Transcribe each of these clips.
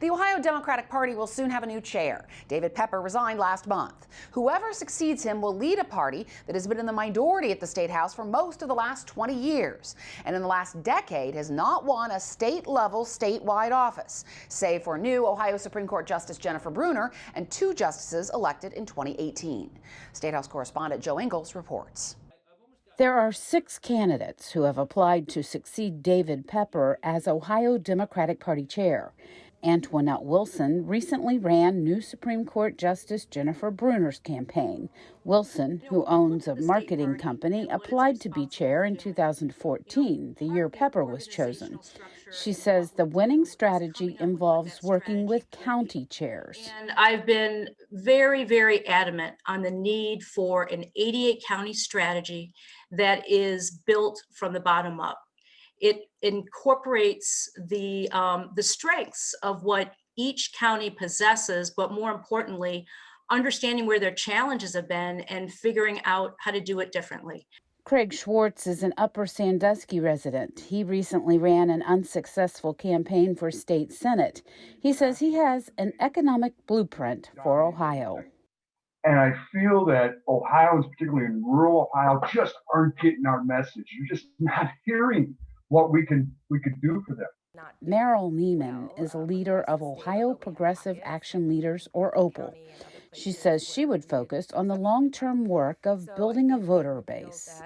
The Ohio Democratic Party will soon have a new chair. David Pepper resigned last month. Whoever succeeds him will lead a party that has been in the minority at the Statehouse for most of the last 20 years, and in the last decade has not won a state-level statewide office, save for new Ohio Supreme Court Justice Jennifer Brunner and 2 justices elected in 2018. Statehouse correspondent Jo Ingles reports. There are 6 candidates who have applied to succeed David Pepper as Ohio Democratic Party chair. Antoinette Wilson recently ran new Supreme Court Justice Jennifer Brunner's campaign. Wilson, who owns a marketing company, applied to be chair in 2014, the year Pepper was chosen. She says the winning strategy involves working with county chairs. And I've been very, very adamant on the need for an 88 county strategy that is built from the bottom up. It incorporates the strengths of what each county possesses, but more importantly, understanding where their challenges have been and figuring out how to do it differently. Craig Schwartz is an Upper Sandusky resident. He recently ran an unsuccessful campaign for state senate. He says he has an economic blueprint for Ohio. And I feel that Ohioans, particularly in rural Ohio, just aren't getting our message. You're just not hearing what we could do for them. Meryl Neiman is a leader of Ohio Progressive Action Leaders, or OPAL. She says she would focus on the long-term work of building a voter base.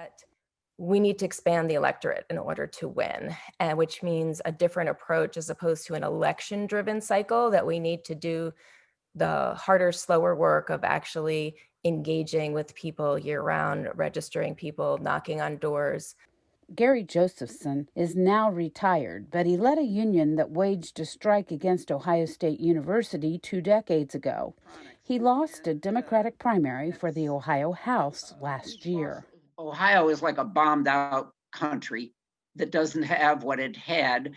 We need to expand the electorate in order to win, which means a different approach as opposed to an election-driven cycle, that we need to do the harder, slower work of actually engaging with people year-round, registering people, knocking on doors. Gary Josephson is now retired, but he led a union that waged a strike against Ohio State University 2 decades ago. He lost a Democratic primary for the Ohio House last year. Ohio is like a bombed-out country that doesn't have what it had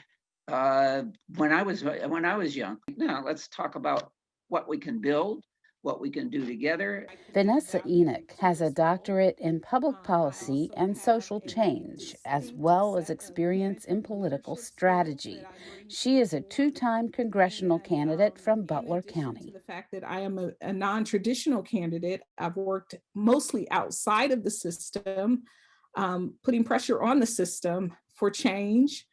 when I was young. Now let's talk about what we can build, what we can do together. Vanessa Enoch has a doctorate in public policy and social change, as well as experience in political strategy. She is a 2-time congressional candidate from Butler County. The fact that I am a non-traditional candidate, I've worked mostly outside of the system, putting pressure on the system for change,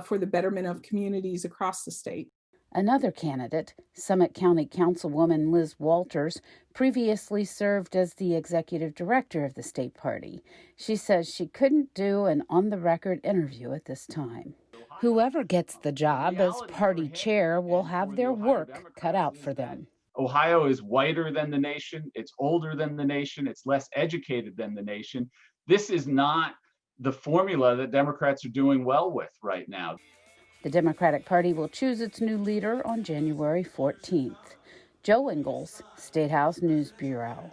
for the betterment of communities across the state. Another candidate, Summit County Councilwoman Liz Walters, previously served as the executive director of the state party. She says she couldn't do an on-the-record interview at this time. Whoever gets the job as party chair will have their work cut out for them. Ohio is whiter than the nation. It's older than the nation. It's less educated than the nation. This is not the formula that Democrats are doing well with right now. The Democratic Party will choose its new leader on January 14th. Jo Ingles, Statehouse News Bureau.